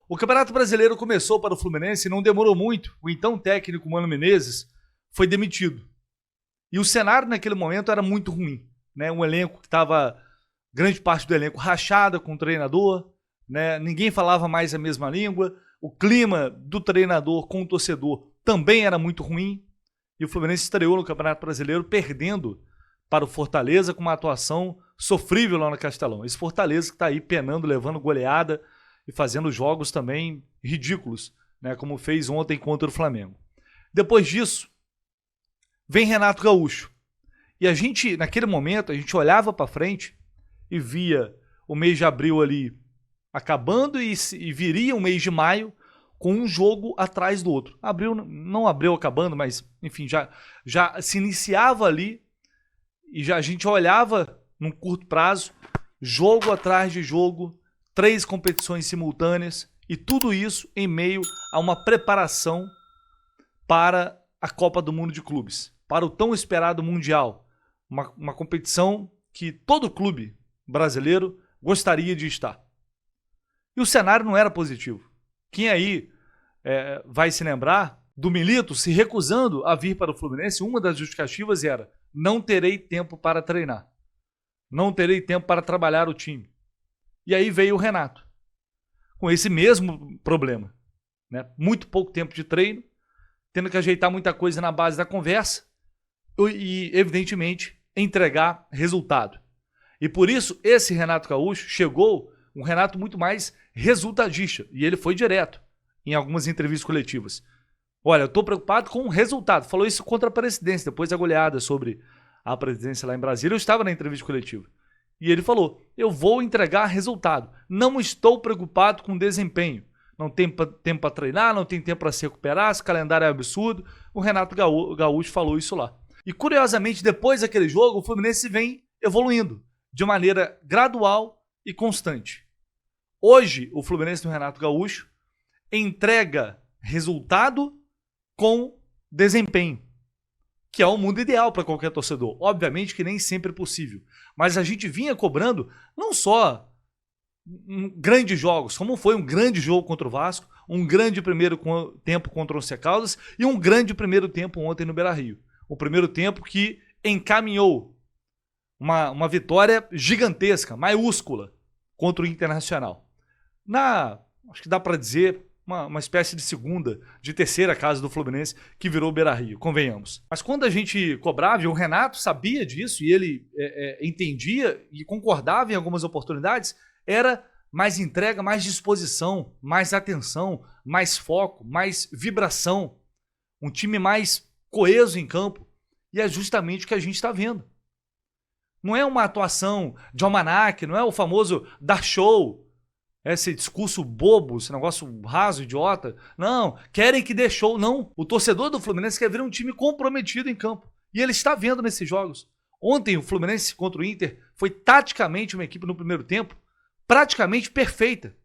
O Campeonato Brasileiro começou para o Fluminense e não demorou muito. O então técnico Mano Menezes foi demitido. E o cenário naquele momento era muito ruim, né? Um elenco que estava, grande parte do elenco rachada com o treinador, né? Ninguém falava mais a mesma língua. O clima do treinador com o torcedor também era muito ruim. E o Fluminense estreou no Campeonato Brasileiro perdendo para o Fortaleza com uma atuação sofrível lá no Castelão. Esse Fortaleza que está aí penando, levando goleada e fazendo jogos também ridículos, né, como fez ontem contra o Flamengo. Depois disso, vem Renato Gaúcho. E a gente, naquele momento, a gente olhava para frente e via o mês de abril ali acabando e viria o mês de maio com um jogo atrás do outro. Abril, não abril acabando, mas enfim, já se iniciava ali e já a gente olhava num curto prazo, jogo atrás de jogo, 3 competições simultâneas e tudo isso em meio a uma preparação para a Copa do Mundo de Clubes, para o tão esperado Mundial, uma competição que todo clube brasileiro gostaria de estar. E o cenário não era positivo. Quem aí vai se lembrar do Milito se recusando a vir para o Fluminense? Uma das justificativas era: não terei tempo para treinar, não terei tempo para trabalhar o time. E aí veio o Renato, com esse mesmo problema, né? Muito pouco tempo de treino, tendo que ajeitar muita coisa na base da conversa e, evidentemente, entregar resultado. E por isso, esse Renato Gaúcho chegou um Renato muito mais resultadista, e ele foi direto em algumas entrevistas coletivas. Olha, eu estou preocupado com o resultado. Falou isso contra a presidência, depois da goleada sobre a presidência lá em Brasília. Eu estava na entrevista coletiva. E ele falou: eu vou entregar resultado. Não estou preocupado com desempenho. Não tem tempo para treinar, não tem tempo para se recuperar, esse calendário é absurdo. O Renato Gaúcho falou isso lá. E curiosamente, depois daquele jogo, o Fluminense vem evoluindo de maneira gradual e constante. Hoje, o Fluminense do Renato Gaúcho entrega resultado com desempenho, que é o mundo ideal para qualquer torcedor. Obviamente que nem sempre é possível, mas a gente vinha cobrando não só grandes jogos, como foi um grande jogo contra o Vasco, um grande primeiro tempo contra o Once Caldas e um grande primeiro tempo ontem no Beira-Rio. O primeiro tempo que encaminhou uma vitória gigantesca, maiúscula, contra o Internacional. Acho que dá para dizer, uma espécie de segunda, de terceira casa do Fluminense que virou o Beira-Rio, convenhamos. Mas quando a gente cobrava, e o Renato sabia disso, e ele entendia e concordava em algumas oportunidades, era mais entrega, mais disposição, mais atenção, mais foco, mais vibração, um time mais coeso em campo, e é justamente o que a gente está vendo. Não é uma atuação de almanaque, não é o famoso dar show, esse discurso bobo, esse negócio raso, idiota. Não, querem que dê show. Não, o torcedor do Fluminense quer ver um time comprometido em campo. E ele está vendo nesses jogos. Ontem o Fluminense contra o Inter foi taticamente uma equipe no primeiro tempo praticamente perfeita.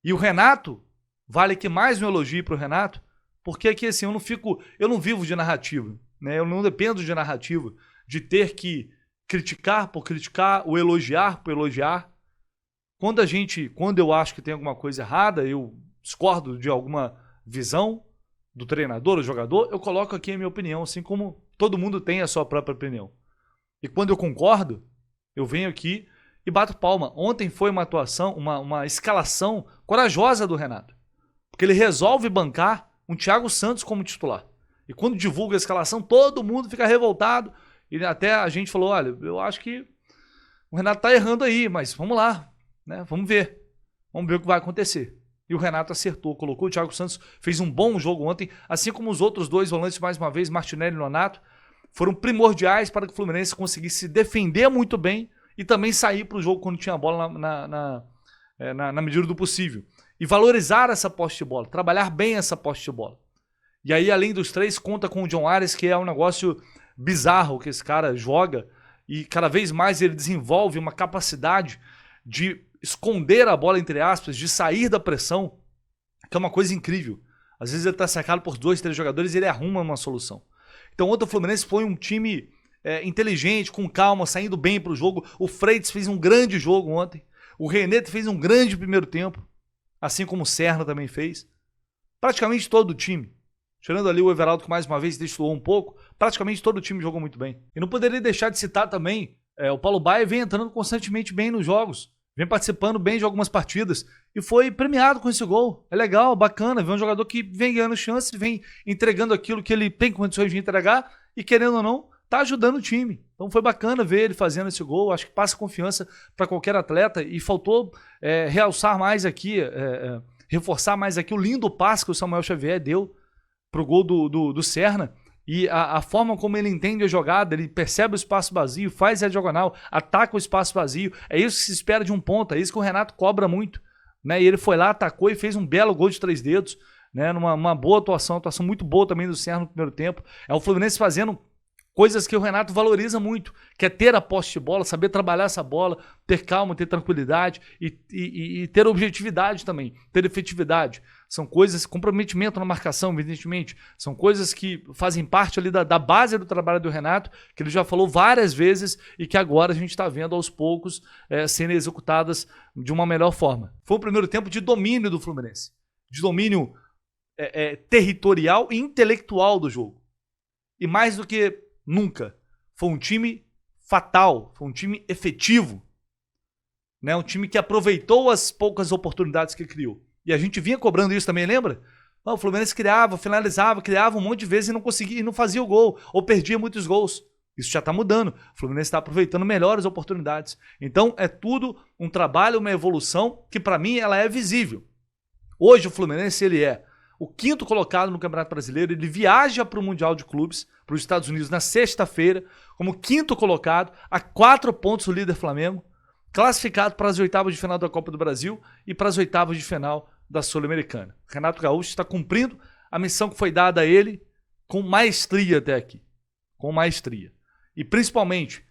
E o Renato, vale que mais um elogio para o Renato, porque aqui assim, eu não vivo de narrativa, né? Eu não dependo de narrativa, de ter que criticar por criticar, ou elogiar por elogiar. Quando eu acho que tem alguma coisa errada, eu discordo de alguma visão do treinador, do jogador, eu coloco aqui a minha opinião, assim como todo mundo tem a sua própria opinião. E quando eu concordo, eu venho aqui e bato palma. Ontem foi uma atuação, uma escalação corajosa do Renato, porque ele resolve bancar um Thiago Santos como titular. E quando divulga a escalação, todo mundo fica revoltado, e até a gente falou: olha, eu acho que o Renato tá errando aí, mas vamos lá, né? Vamos ver o que vai acontecer. E o Renato acertou, colocou o Thiago Santos, fez um bom jogo ontem, assim como os outros dois volantes, mais uma vez, Martinelli e Nonato, foram primordiais para que o Fluminense conseguisse se defender muito bem e também sair para o jogo quando tinha a bola na medida do possível. E valorizar essa posse de bola, trabalhar bem essa posse de bola. E aí, além dos três, conta com o John Arias, que é um negócio bizarro que esse cara joga, e cada vez mais ele desenvolve uma capacidade de esconder a bola, entre aspas, de sair da pressão, que é uma coisa incrível. Às vezes ele está cercado por 2, 3 jogadores e ele arruma uma solução. Então ontem o Fluminense foi um time inteligente, com calma, saindo bem para o jogo. O Freitas fez um grande jogo ontem. O René fez um grande primeiro tempo. assim como o Serna também fez. Praticamente todo o time, tirando ali o Everaldo que mais uma vez destoou um pouco, praticamente todo o time jogou muito bem. E não poderia deixar de citar também, o Paulo Baier vem entrando constantemente bem nos jogos, vem participando bem de algumas partidas e foi premiado com esse gol. É legal, bacana, ver um jogador que vem ganhando chance, vem entregando aquilo que ele tem condições de entregar e, querendo ou não, tá ajudando o time. Então foi bacana ver ele fazendo esse gol, acho que passa confiança para qualquer atleta e faltou realçar mais aqui, reforçar mais aqui o lindo passe que o Samuel Xavier deu pro gol do Serna. E a forma como ele entende a jogada, ele percebe o espaço vazio, faz a diagonal, ataca o espaço vazio. É isso que se espera de um ponta, é isso que o Renato cobra muito. Né? E ele foi lá, atacou e fez um belo gol de 3 dedos, né? Numa boa atuação muito boa também do Serna no primeiro tempo. É o Fluminense fazendo coisas que o Renato valoriza muito, que é ter a posse de bola, saber trabalhar essa bola, ter calma, ter tranquilidade e ter objetividade também, ter efetividade. São coisas, comprometimento na marcação, evidentemente, são coisas que fazem parte ali da base do trabalho do Renato, que ele já falou várias vezes e que agora a gente está vendo aos poucos sendo executadas de uma melhor forma. Foi um primeiro tempo de domínio do Fluminense, de domínio territorial e intelectual do jogo. E mais do que nunca, foi um time fatal, foi um time efetivo, né? Um time que aproveitou as poucas oportunidades que criou. E a gente vinha cobrando isso também, lembra? O Fluminense criava, finalizava, criava um monte de vezes e não conseguia, e não fazia o gol, ou perdia muitos gols. Isso já está mudando. O Fluminense está aproveitando melhor as oportunidades. Então é tudo um trabalho, uma evolução que para mim ela é visível. Hoje o Fluminense ele é o 5º colocado no Campeonato Brasileiro, ele viaja para o Mundial de Clubes, para os Estados Unidos na sexta-feira, como 5º colocado, a 4 pontos do líder Flamengo, classificado para as oitavas de final da Copa do Brasil e para as oitavas de final da Sul-Americana. Renato Gaúcho está cumprindo a missão que foi dada a ele com maestria até aqui. Com maestria. E principalmente,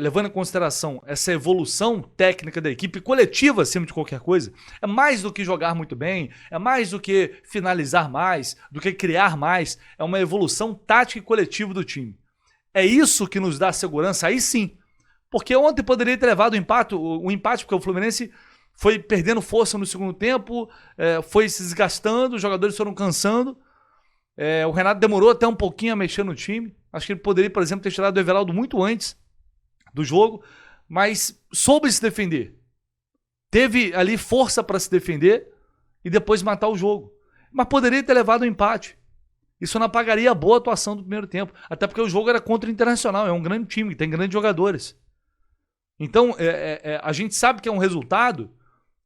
levando em consideração essa evolução técnica da equipe, coletiva acima de qualquer coisa, é mais do que jogar muito bem, é mais do que finalizar mais, do que criar mais, é uma evolução tática e coletiva do time. É isso que nos dá segurança, aí sim. Porque ontem poderia ter levado o empate, porque o Fluminense foi perdendo força no segundo tempo, foi se desgastando, os jogadores foram cansando. O Renato demorou até um pouquinho a mexer no time. Acho que ele poderia, por exemplo, ter tirado o Everaldo muito antes do jogo, mas soube se defender. Teve ali força para se defender e depois matar o jogo. Mas poderia ter levado o empate. Isso não apagaria a boa atuação do primeiro tempo. Até porque o jogo era contra o Internacional, é um grande time, tem grandes jogadores. Então, a gente sabe que é um resultado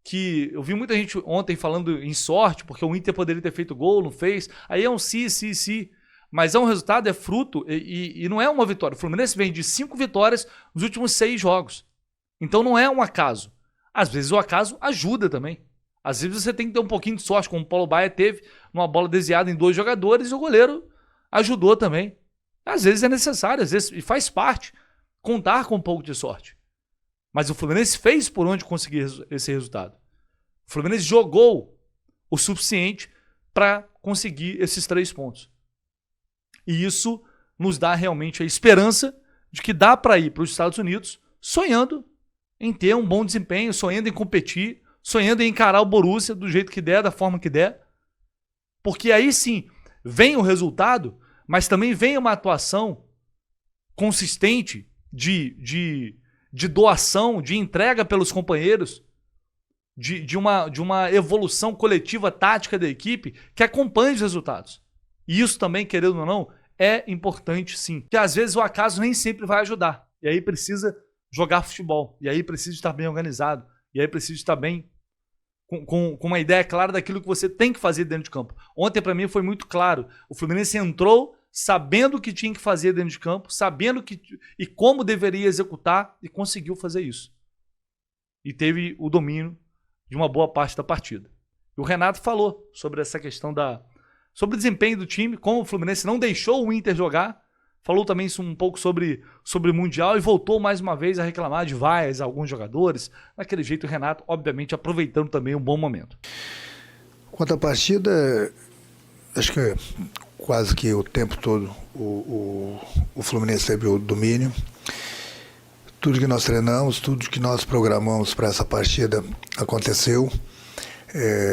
que eu vi muita gente ontem falando em sorte, porque o Inter poderia ter feito gol, não fez. Aí é um se. Mas é um resultado, é fruto e não é uma vitória. O Fluminense vem de 5 vitórias nos últimos 6 jogos. Então não é um acaso. Às vezes o acaso ajuda também. Às vezes você tem que ter um pouquinho de sorte, como o Paulo Baier teve, uma bola desviada em 2 jogadores e o goleiro ajudou também. Às vezes é necessário, às vezes, e faz parte, contar com um pouco de sorte. Mas o Fluminense fez por onde conseguir esse resultado. O Fluminense jogou o suficiente para conseguir esses 3 pontos. E isso nos dá realmente a esperança de que dá para ir para os Estados Unidos sonhando em ter um bom desempenho, sonhando em competir, sonhando em encarar o Borussia do jeito que der, da forma que der. Porque aí sim, vem o resultado, mas também vem uma atuação consistente de doação, de entrega pelos companheiros, de uma evolução coletiva tática da equipe que acompanhe os resultados. E isso também, querendo ou não, é importante sim. Porque às vezes o acaso nem sempre vai ajudar. E aí precisa jogar futebol. E aí precisa estar bem organizado. E aí precisa estar bem com uma ideia clara daquilo que você tem que fazer dentro de campo. Ontem para mim foi muito claro. O Fluminense entrou sabendo o que tinha que fazer dentro de campo, sabendo e como deveria executar e conseguiu fazer isso. E teve o domínio de uma boa parte da partida. E o Renato falou sobre essa questão sobre o desempenho do time, como o Fluminense não deixou o Inter jogar, falou também um pouco sobre o Mundial e voltou mais uma vez a reclamar de vaias a alguns jogadores. Daquele jeito o Renato, obviamente, aproveitando também um bom momento. Quanto à partida, acho que quase que o tempo todo o Fluminense teve o domínio. Tudo que nós treinamos, tudo que nós programamos para essa partida aconteceu.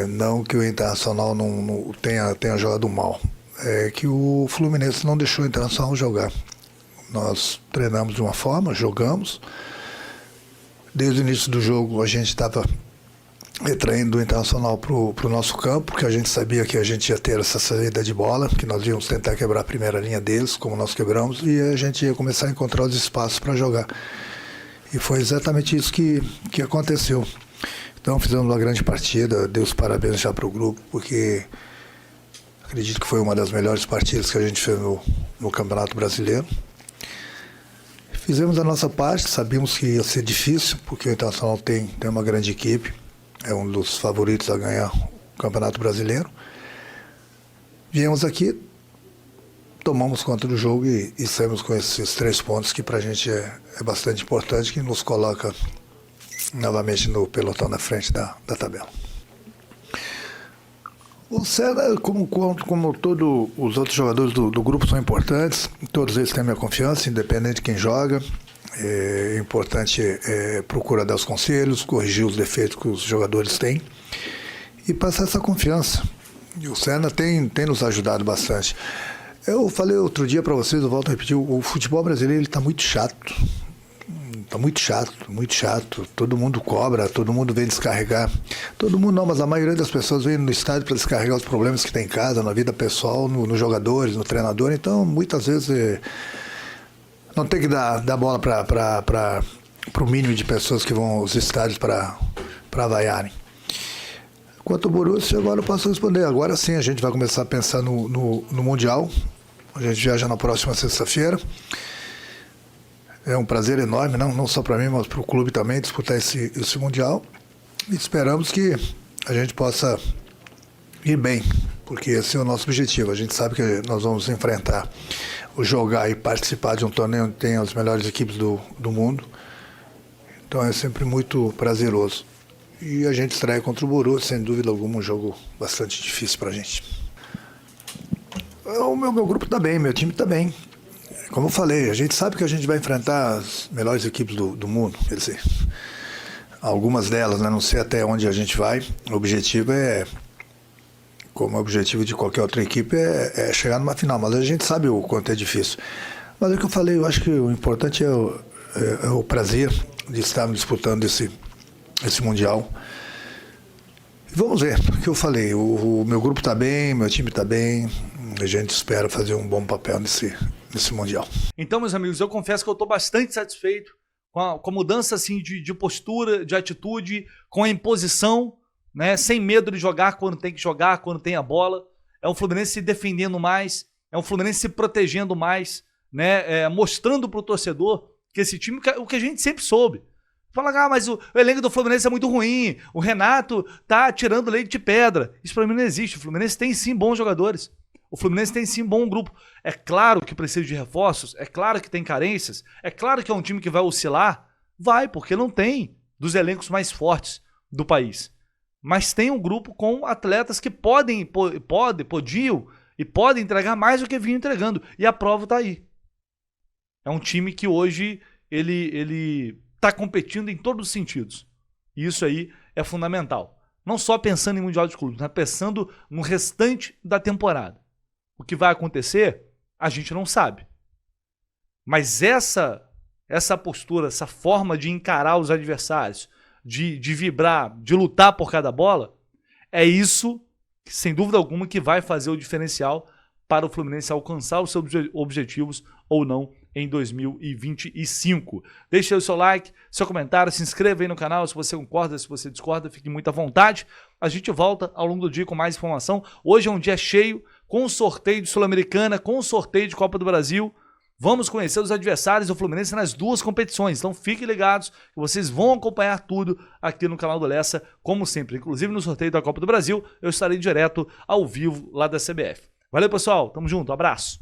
Não que o Internacional não tenha jogado mal, é que o Fluminense não deixou o Internacional jogar. Nós treinamos de uma forma, jogamos. Desde o início do jogo a gente estava retraindo o Internacional para o nosso campo, porque a gente sabia que a gente ia ter essa saída de bola, que nós íamos tentar quebrar a primeira linha deles, como nós quebramos, e a gente ia começar a encontrar os espaços para jogar. E foi exatamente isso que aconteceu. Então fizemos uma grande partida, dei os parabéns já para o grupo, porque acredito que foi uma das melhores partidas que a gente fez no Campeonato Brasileiro. Fizemos a nossa parte, sabíamos que ia ser difícil, porque o Internacional tem uma grande equipe, é um dos favoritos a ganhar o Campeonato Brasileiro. Viemos aqui, tomamos conta do jogo e saímos com esses 3 pontos que para a gente é bastante importante, que nos coloca novamente no pelotão na frente da tabela. O Senna, como todos os outros jogadores do grupo são importantes, todos eles têm minha confiança, independente de quem joga. É importante procurar dar os conselhos, corrigir os defeitos que os jogadores têm e passar essa confiança. E o Senna tem nos ajudado bastante. Eu falei outro dia para vocês, eu volto a repetir, o futebol brasileiro está muito chato. Está muito chato. Todo mundo cobra, todo mundo vem descarregar. Todo mundo não, mas a maioria das pessoas vem no estádio para descarregar os problemas que tem em casa, na vida pessoal, nos jogadores, no treinador. Então, muitas vezes, não tem que dar bola para o mínimo de pessoas que vão aos estádios para vaiarem. Quanto ao Borussia, agora eu posso responder. Agora sim, a gente vai começar a pensar no Mundial. A gente viaja na próxima sexta-feira. É um prazer enorme, não só para mim, mas para o clube também, disputar esse Mundial. E esperamos que a gente possa ir bem, porque esse é o nosso objetivo. A gente sabe que nós vamos enfrentar, jogar e participar de um torneio onde tem as melhores equipes do mundo. Então é sempre muito prazeroso. E a gente estreia contra o Borussia, sem dúvida alguma, um jogo bastante difícil para a gente. O meu grupo está bem, meu time está bem. Como eu falei, a gente sabe que a gente vai enfrentar as melhores equipes do mundo, quer dizer, algumas delas, né? Não sei até onde a gente vai. O objetivo como o objetivo de qualquer outra equipe, é chegar numa final, mas a gente sabe o quanto é difícil. Mas é o que eu falei, eu acho que o importante é o prazer de estarmos disputando esse Mundial. E vamos ver, o que eu falei, o meu grupo está bem, meu time está bem, a gente espera fazer um bom papel nesse Mundial. Então, meus amigos, eu confesso que eu estou bastante satisfeito com a mudança assim, de postura, de atitude, com a imposição, né, sem medo de jogar quando tem que jogar, quando tem a bola. É um Fluminense se defendendo mais, é um Fluminense se protegendo mais, né, mostrando para o torcedor que esse time, o que a gente sempre soube. Fala, mas o elenco do Fluminense é muito ruim, o Renato tá tirando leite de pedra. Isso para mim não existe. O Fluminense tem sim bons jogadores. O Fluminense tem sim bom grupo. É claro que precisa de reforços, é claro que tem carências, é claro que é um time que vai oscilar. Vai, porque não tem dos elencos mais fortes do país. Mas tem um grupo com atletas que podiam e podem entregar mais do que vinham entregando. E a prova está aí. É um time que hoje ele está competindo em todos os sentidos. E isso aí é fundamental. Não só pensando em Mundial de Clubes, mas pensando no restante da temporada. O que vai acontecer, a gente não sabe. Mas essa postura, essa forma de encarar os adversários, de vibrar, de lutar por cada bola, é isso, sem dúvida alguma, que vai fazer o diferencial para o Fluminense alcançar os seus objetivos ou não em 2025. Deixe aí o seu like, seu comentário, se inscreva aí no canal se você concorda, se você discorda, fique muito à vontade. A gente volta ao longo do dia com mais informação. Hoje é um dia cheio, com o sorteio de Sul-Americana, com o sorteio de Copa do Brasil. Vamos conhecer os adversários do Fluminense nas duas competições. Então fiquem ligados que vocês vão acompanhar tudo aqui no canal do Lessa, como sempre. Inclusive no sorteio da Copa do Brasil, eu estarei direto ao vivo lá da CBF. Valeu, pessoal. Tamo junto. Abraço.